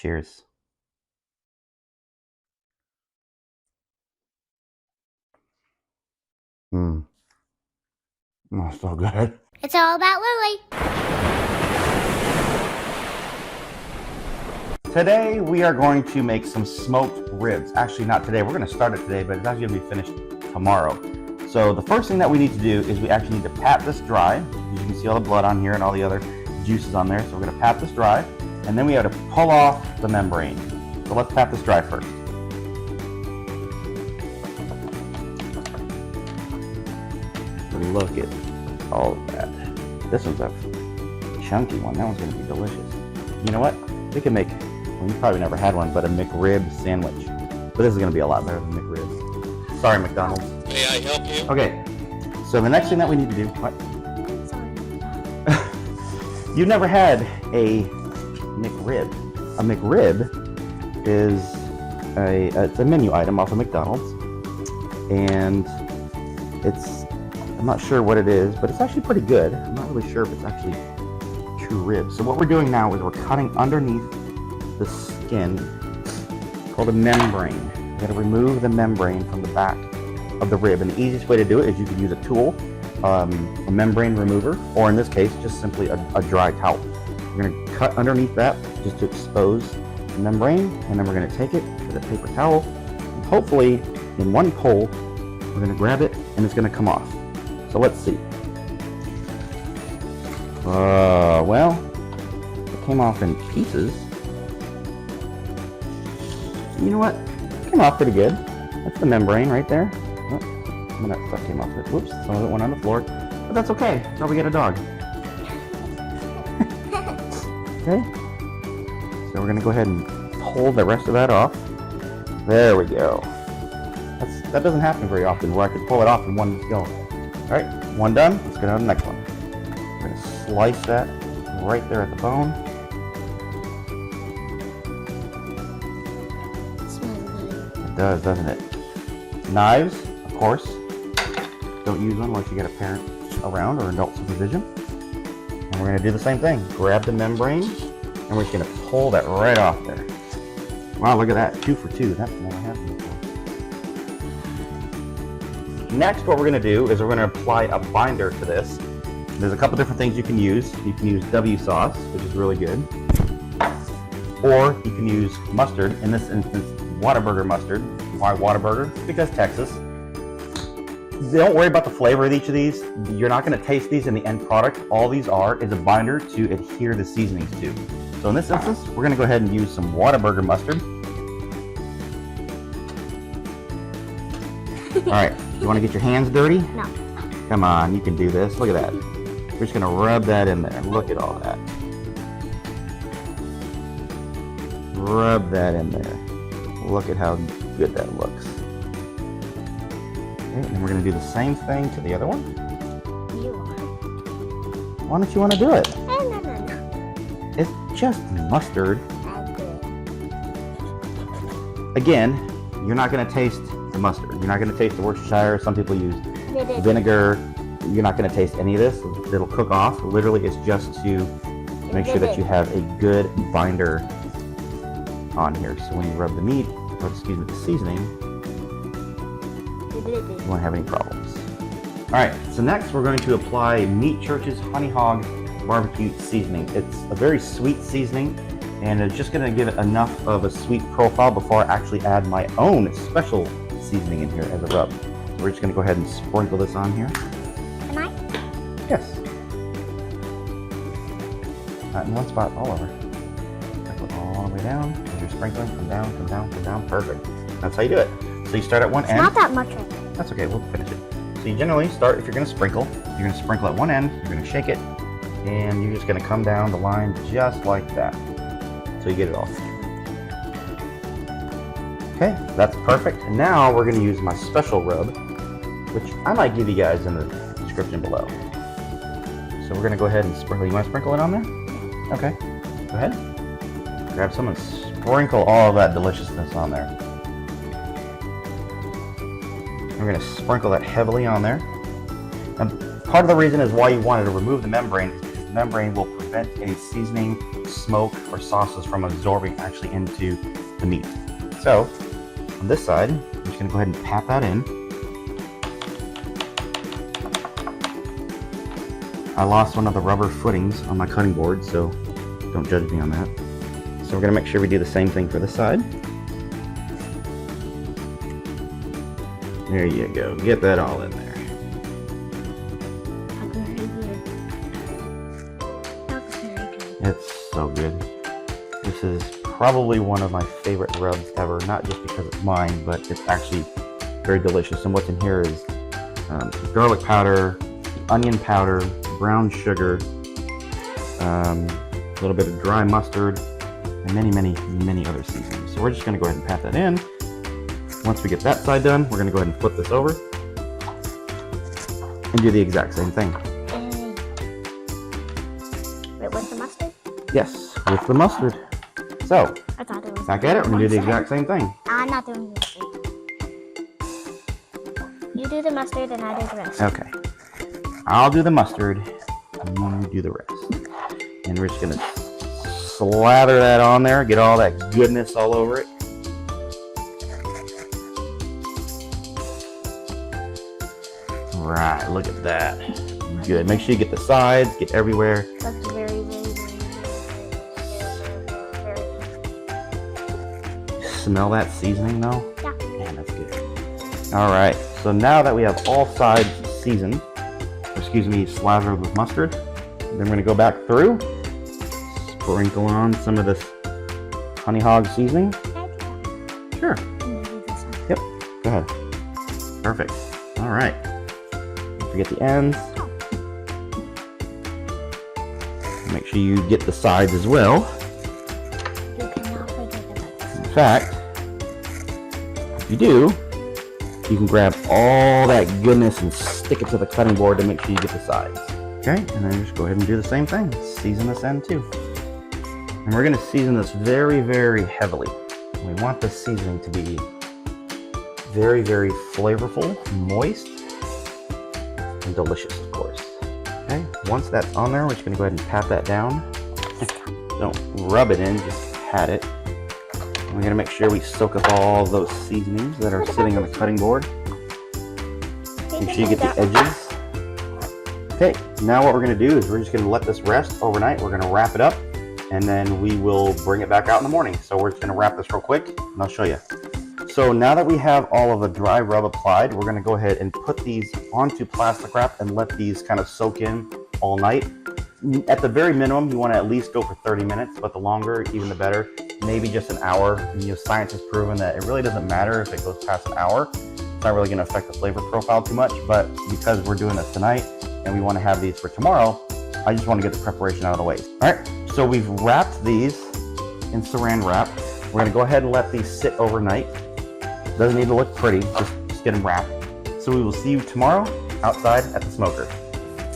Cheers. Oh, so good. It's all about Lily. Today we are going to make some smoked ribs. Actually, not today. We're going to start it today, but it's actually going to be finished tomorrow. So the first thing that we need to do is we actually need to pat this dry. As you can see all the blood on here and all the other juices on there. So we're going to pat this dry, and then we have to pull off the membrane. So let's pat this dry first. Look at all of that. This one's a chunky one. That one's going to be delicious. You know what? We can make, well, you probably never had one, but a McRib sandwich. But this is going to be a lot better than McRib. Sorry, McDonald's. May I help you? Okay. So the next thing that we need to do, what? You've never had a McRib. A McRib is it's a menu item off of McDonald's. And I'm not sure what it is, but it's actually pretty good. I'm not really sure if it's actually true ribs. So what we're doing now is we're cutting underneath the skin. It's called a membrane. You gotta remove the membrane from the back of the rib. And the easiest way to do it is you can use a tool, a membrane remover, or in this case, just simply a dry towel. We're gonna cut underneath that just to expose the membrane, and then we're gonna take it with a paper towel, and hopefully in one pull, we're gonna grab it and it's gonna come off. So let's see. Well, it came off in pieces. You know what? It came off pretty good. That's the membrane right there. Oh, some of that stuff came off. Whoops, some of it went on the floor. But that's okay. That's how we get a dog. Okay. So we're going to go ahead and pull the rest of that off. There we go. That doesn't happen very often where I could pull it off in one go. Alright, one done. Let's go on to the next one. We're going to slice that right there at the bone. It smells good. It does, doesn't it? Knives, of course. Don't use one unless you get a parent around or adult supervision. And we're going to do the same thing. Grab the membrane, and we're just going to pull that right off there. Wow, look at that. 2 for 2. That's never happened before. Next, what we're going to do is we're going to apply a binder to this. There's a couple different things you can use. You can use W sauce, which is really good. Or you can use mustard, in this instance, Whataburger mustard. Why Whataburger? Because Texas. Don't worry about the flavor of each of these. You're not going to taste these in the end product. All these are is a binder to adhere the seasonings to. So in this instance, we're going to go ahead and use some Whataburger mustard. All right, you want to get your hands dirty? No. Come on, you can do this. Look at that. We're just going to rub that in there. Look at all that. Rub that in there. Look at how good that looks. Okay, and we're going to do the same thing to the other one. You are. Why don't you want to do it? No. It's just mustard. That's good. Again, you're not going to taste the mustard. You're not going to taste the Worcestershire. Some people use vinegar. You're not going to taste any of this. It'll cook off. Literally, it's just to make sure that you have a good binder on here. So when you rub the meat, or excuse me, the seasoning, you won't have any problems. All right, so next we're going to apply Meat Church's Honey Hog Barbecue Seasoning. It's a very sweet seasoning, and it's just going to give it enough of a sweet profile before I actually add my own special seasoning in here as a rub. So we're just going to go ahead and sprinkle this on here. Can I? Yes. Not in one spot, all over. Sprinkle it all the way down. As you're sprinkling, come down, come down, come down. Perfect. That's how you do it. So you start at one end. Not that much right there. That's okay, we'll finish it. So you generally start, if you're going to sprinkle, you're going to sprinkle at one end, you're going to shake it, and you're just going to come down the line just like that. So you get it all. Okay, that's perfect. And now we're going to use my special rub, which I might give you guys in the description below. So we're going to go ahead and sprinkle. You want to sprinkle it on there? Okay, go ahead. Grab some and sprinkle all of that deliciousness on there. We're going to sprinkle that heavily on there. And part of the reason is why you wanted to remove the membrane is because the membrane will prevent any seasoning, smoke, or sauces from absorbing actually into the meat. So on this side, I'm just going to go ahead and pat that in. I lost one of the rubber footings on my cutting board, so don't judge me on that. So we're going to make sure we do the same thing for this side. There you go. Get that all in there. It's so good. This is probably one of my favorite rubs ever, not just because it's mine, but it's actually very delicious. And what's in here is garlic powder, onion powder, brown sugar, a little bit of dry mustard, and many other seasonings. So we're just going to go ahead and pat that in. Once we get that side done, we're going to go ahead and flip this over and do the exact same thing. Wait, with the mustard? Yes, with the mustard. So, I thought it was back at it, we're going to do the exact same thing. I'm not doing the mustard. You do the mustard and I do the rest. Okay. I'll do the mustard, you do the rest. And we're just going to slather that on there, get all that goodness all over it. Right, look at that. Good. Make sure you get the sides, get everywhere. That's very Smell that seasoning though? Yeah. Man, that's good. Alright, so now that we have all sides seasoned, slathered with mustard, then we're going to go back through, sprinkle on some of this honey hog seasoning. Sure. Yep, go ahead. Perfect. Alright. Don't forget the ends. Make sure you get the sides as well. In fact, if you do, you can grab all that goodness and stick it to the cutting board to make sure you get the sides. Okay, and then just go ahead and do the same thing. Season this end too. And we're going to season this very, very heavily. We want the seasoning to be very, very flavorful, moist, and delicious, of course. Okay, once that's on there, we're just going to go ahead and pat that down. Don't rub it in, just pat it. And we're going to make sure we soak up all those seasonings that are sitting on the cutting board. Make sure you get the edges. Okay, now what we're going to do is we're just going to let this rest overnight. We're going to wrap it up, and then we will bring it back out in the morning. So we're just going to wrap this real quick, and I'll show you. So now that we have all of the dry rub applied, we're going to go ahead and put these onto plastic wrap and let these kind of soak in all night. At the very minimum, you want to at least go for 30 minutes, but the longer, even the better. Maybe just an hour. And, science has proven that it really doesn't matter if it goes past an hour. It's not really going to affect the flavor profile too much, but because we're doing this tonight and we want to have these for tomorrow, I just want to get the preparation out of the way. All right, so we've wrapped these in saran wrap. We're going to go ahead and let these sit overnight. Doesn't need to look pretty, just get them wrapped. So we will see you tomorrow outside at the smoker.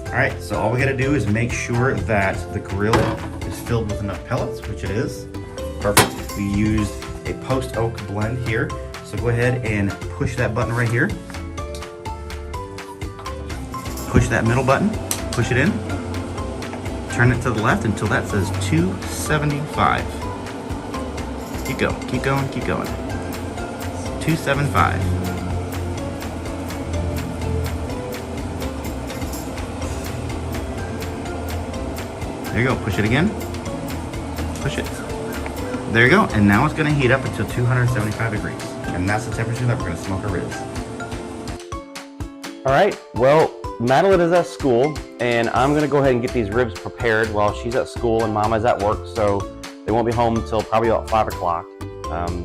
All right, so all we gotta do is make sure that the grill is filled with enough pellets, which it is. Perfect. We used a post oak blend here. So go ahead and push that button right here. Push that middle button, push it in. Turn it to the left until that says 275. Keep going, keep going, keep going. 275. There you go, push it again. Push it. There you go, and now it's gonna heat up until 275 degrees. And that's the temperature that we're gonna smoke our ribs. All right, well, Madeline is at school, and I'm gonna go ahead and get these ribs prepared while she's at school and Mama's at work, so they won't be home until probably about 5 o'clock.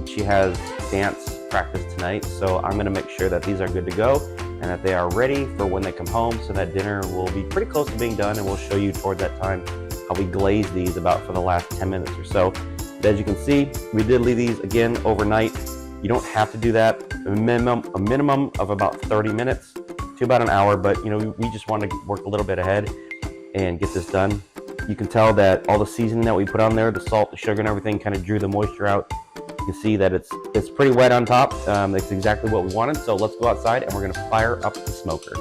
She has dance practice tonight, so I'm gonna make sure that these are good to go and that they are ready for when they come home, so that dinner will be pretty close to being done, and we'll show you toward that time how we glaze these about for the last 10 minutes or so. But as you can see, we did leave these again overnight. You don't have to do that. A minimum of about 30 minutes to about an hour, but we just want to work a little bit ahead and get this done. You can tell that all the seasoning that we put on there, the salt, the sugar, and everything kind of drew the moisture out. You can see that it's pretty wet on top. That's exactly what we wanted. So let's go outside and we're gonna fire up the smoker.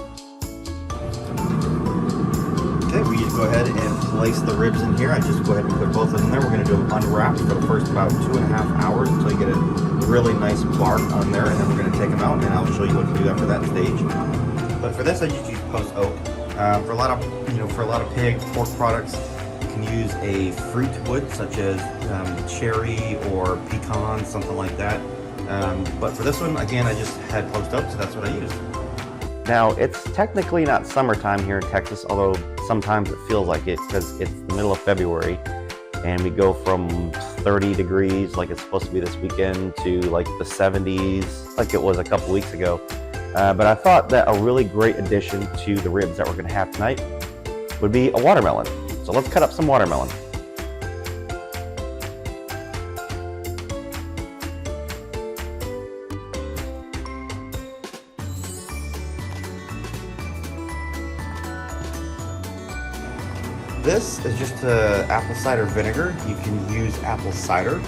it. We just go ahead and place the ribs in here. I just go ahead and put both of them there. We're going to do them unwrapped for the first about 2.5 hours until you get a really nice bark on there, and then we're going to take them out, and I'll show you what to do after that stage. But for this, I just use post oak. For a lot of pig pork products, you can use a fruit wood such as cherry or pecan, something like that. But for this one, again, I just had post oak, so that's what I used. Now, it's technically not summertime here in Texas, although sometimes it feels like it because it's the middle of February and we go from 30 degrees like it's supposed to be this weekend to like the 70s like it was a couple weeks ago. But I thought that a really great addition to the ribs that we're going to have tonight would be a watermelon. So let's cut up some watermelon. This is just apple cider vinegar. You can use apple cider,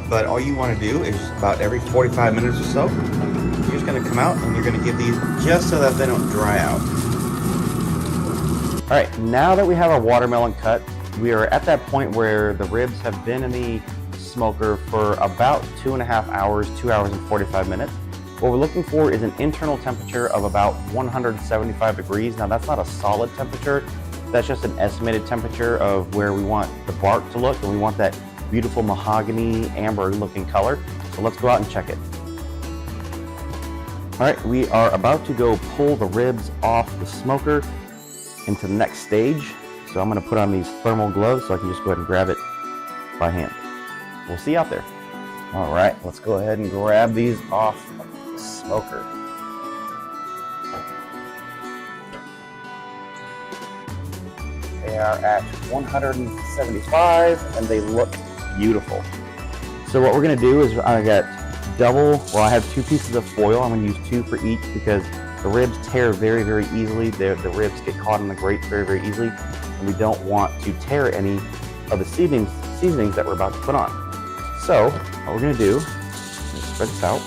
but all you want to do is about every 45 minutes or so, you're just going to come out and you're going to give these just so that they don't dry out. All right, now that we have our watermelon cut, we are at that point where the ribs have been in the smoker for about 2.5 hours, 2 hours and 45 minutes. What we're looking for is an internal temperature of about 175 degrees. Now that's not a solid temperature. That's just an estimated temperature of where we want the bark to look, and we want that beautiful mahogany amber looking color. So let's go out and check it. All right, we are about to go pull the ribs off the smoker into the next stage. So I'm going to put on these thermal gloves so I can just go ahead and grab it by hand. We'll see you out there. All right, let's go ahead and grab these off the smoker. They are at 175 and they look beautiful. So what we're going to do is I have 2 pieces of foil. I'm going to use 2 for each because the ribs tear very, very easily. The ribs get caught in the grate very, very easily, and we don't want to tear any of the seasonings that we're about to put on. So what we're going to do is spread this out.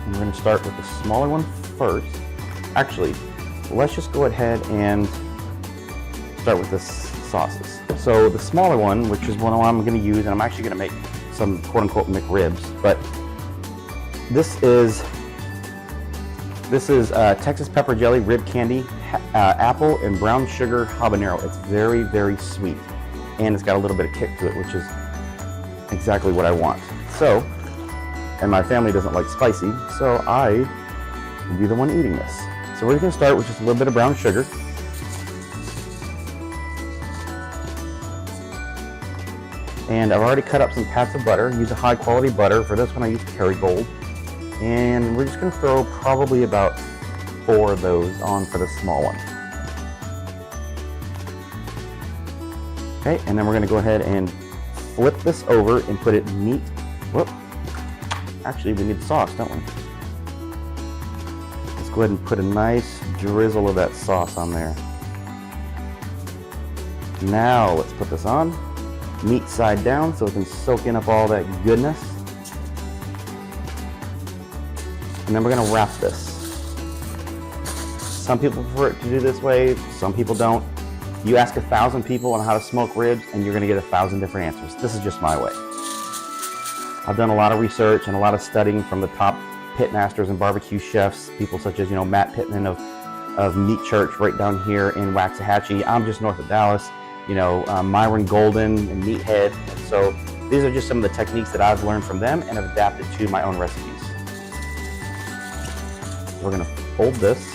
We're going to start with the smaller one first. Actually, let's just go ahead and start with the sauces. So the smaller one, which is one I'm going to use, and I'm actually going to make some quote-unquote McRibs, but this is Texas pepper jelly, rib candy, apple, and brown sugar habanero. It's very, very sweet, and it's got a little bit of kick to it, which is exactly what I want. So. And my family doesn't like spicy, so I will be the one eating this. So we're going to start with just a little bit of brown sugar. And I've already cut up some pats of butter. Use a high quality butter. For this one I use Kerrygold. And we're just going to throw probably about 4 of those on for the small one. Okay, and then we're going to go ahead and flip this over and put it neat. Whoop. Actually, we need sauce, don't we? Let's go ahead and put a nice drizzle of that sauce on there. Now let's put this on, meat side down so it can soak in up all that goodness. And then we're gonna wrap this. Some people prefer it to do this way, some people don't. You ask 1,000 people on how to smoke ribs and you're gonna get 1,000 different answers. This is just my way. I've done a lot of research and a lot of studying from the top pit masters and barbecue chefs, people such as, Matt Pittman of Meat Church right down here in Waxahachie. I'm just north of Dallas, Myron Golden and Meathead. And so these are just some of the techniques that I've learned from them and have adapted to my own recipes. We're gonna fold this.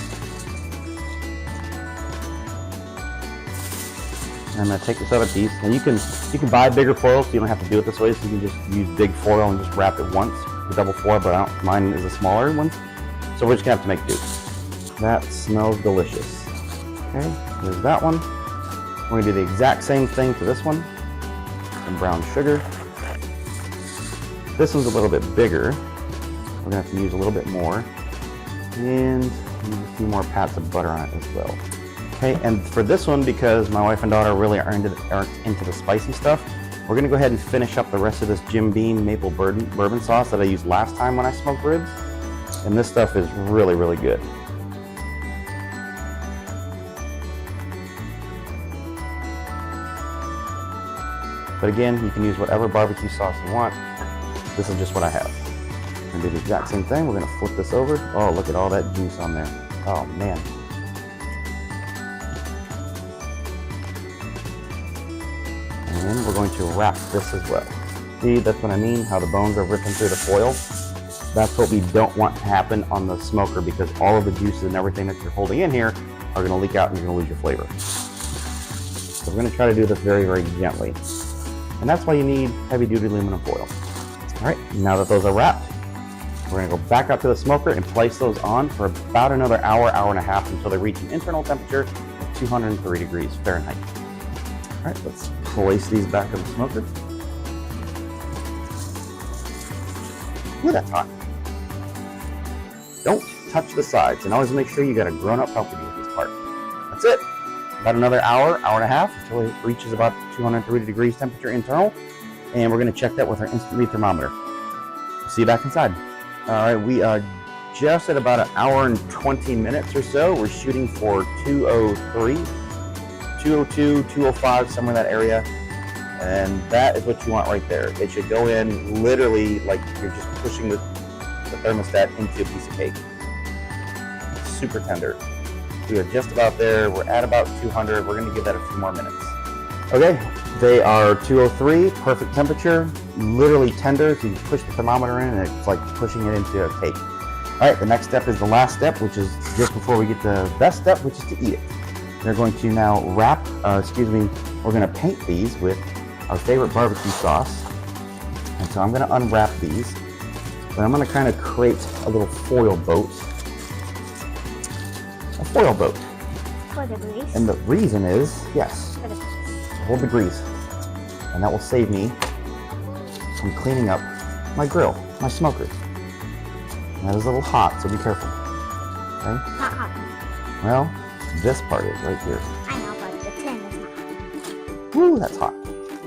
I'm going to take this other piece, and you can buy bigger foil, so you don't have to do it this way. So you can just use big foil and just wrap it once, the double foil. But mine is a smaller one, so we're just gonna have to make do. That smells delicious. Okay, there's that one. We're gonna do the exact same thing to this one. Some brown sugar. This one's a little bit bigger. We're gonna have to use a little bit more, and use a few more pats of butter on it as well. Okay, and for this one, because my wife and daughter really aren't into the spicy stuff, we're gonna go ahead and finish up the rest of this Jim Beam maple bourbon sauce that I used last time when I smoked ribs. And this stuff is really, really good. But again, you can use whatever barbecue sauce you want. This is just what I have. We're gonna do the exact same thing. We're gonna flip this over. Oh, look at all that juice on there. Oh man. And we're going to wrap this as well. See, that's what I mean, how the bones are ripping through the foil. That's what we don't want to happen on the smoker, because all of the juices and everything that you're holding in here are gonna leak out and you're gonna lose your flavor. So we're gonna try to do this very, very gently. And that's why you need heavy duty aluminum foil. All right, now that those are wrapped, we're gonna go back up to the smoker and place those on for about another hour, hour and a half until they reach an internal temperature of 203 degrees Fahrenheit. All right, let's place these back in the smoker. Ooh, that's hot. Don't touch the sides, and always make sure you got a grown-up helping you with this part. That's it. About another hour, hour and a half until it reaches about 230 degrees temperature internal. And we're gonna check that with our instant read thermometer. See you back inside. All right, we are just at about an hour and 20 minutes or so. We're shooting for 203, 202, 205, somewhere in that area. And that is what you want right there. It should go in literally like you're just pushing the thermostat into a piece of cake. Super tender. We are just about there. We're at about 200. We're gonna give that a few more minutes. Okay, they are 203, perfect temperature, literally tender. So you push the thermometer in and it's like pushing it into a cake. All right, the next step is the last step, which is just before we get to the best step, which is to eat it. We're going to now we're gonna paint these with our favorite barbecue sauce. And so I'm gonna unwrap these, but I'm gonna kind of create a little foil boat. A foil boat. For the grease. And the reason is, yes, For the hold the grease. And that will save me from cleaning up my grill, my smoker. And that is a little hot, so be careful. Okay? Not hot. Well, this part is right here. I know, but the tin is not hot. Woo, that's hot.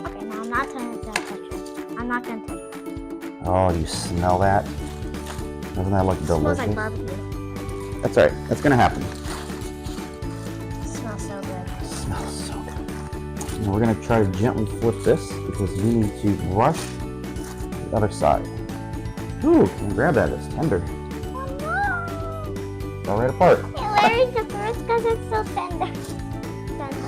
Okay, now I'm not going to touch it. I'm not going to touch it. Oh, you smell that? Doesn't that look It delicious? smells like barbecue. That's all right. That's gonna happen. It smells so good. It smells so good. Now we're gonna try to gently flip this because we need to brush the other side. Ooh, can you grab that? It's tender. Oh no! Fell right apart. Larry's the first because it's so tender.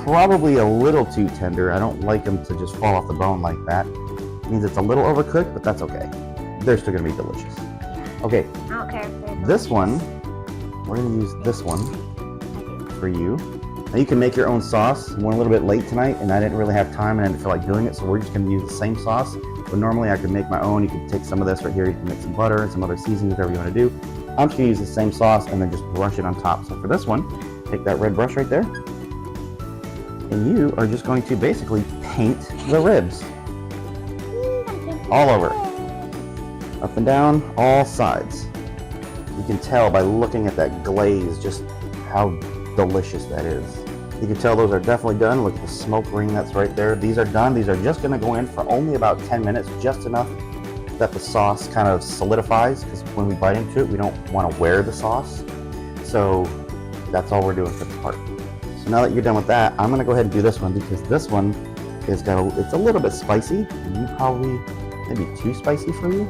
Probably a little too tender. I don't like them to just fall off the bone like that. It means it's a little overcooked, but that's okay. They're still gonna be delicious. Okay, I don't care if they're this one, we're gonna use this one for you. Now you can make your own sauce. We went a little bit late tonight and I didn't really have time and I didn't feel like doing it, so we're just gonna use the same sauce. But normally I could make my own. You can take some of this right here, you can make some butter and some other seasonings, whatever you wanna do. I'm just gonna use the same sauce and then just brush it on top. So for this one, take that red brush right there. And you are just going to basically paint the ribs all over. Up and down, all sides. You can tell by looking at that glaze just how delicious that is. You can tell those are definitely done. Look at the smoke ring that's right there. These are done. These are just gonna go in for only about 10 minutes, just enough that the sauce kind of solidifies, because when we bite into it, we don't wanna wear the sauce. So that's all we're doing for this part. So now that you're done with that, I'm gonna go ahead and do this one, because this one is it's a little bit spicy. You probably, maybe too spicy for you.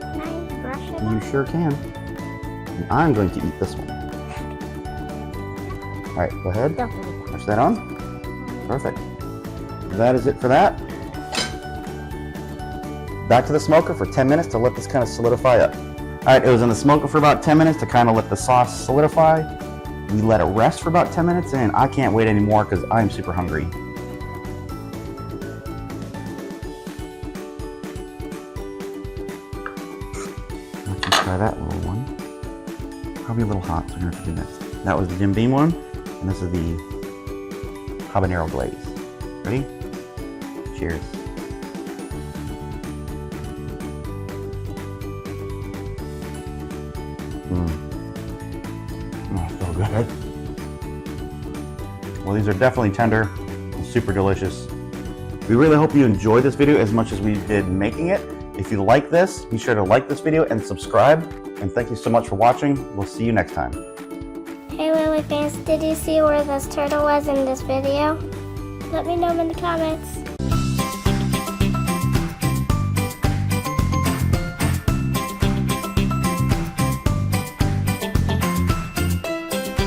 Can I brush it? You sure can. And I'm going to eat this one. All right, go ahead. Definitely. Push that on. Perfect. That is it for that. Back to the smoker for 10 minutes to let this kind of solidify up. All right, it was in the smoker for about 10 minutes to kind of let the sauce solidify. We let it rest for about 10 minutes and I can't wait anymore because I'm super hungry. Let's try that little one. Probably a little hot, so we're gonna have to do next. That was the Jim Beam one, and this is the habanero glaze. Ready? Cheers. Oh, so good. Well, these are definitely tender and super delicious. We really hope you enjoyed this video as much as we did making it. If you like this, be sure to like this video and subscribe. And thank you so much for watching. We'll see you next time. Hey Lily fans, did you see where this turtle was in this video? Let me know in the comments.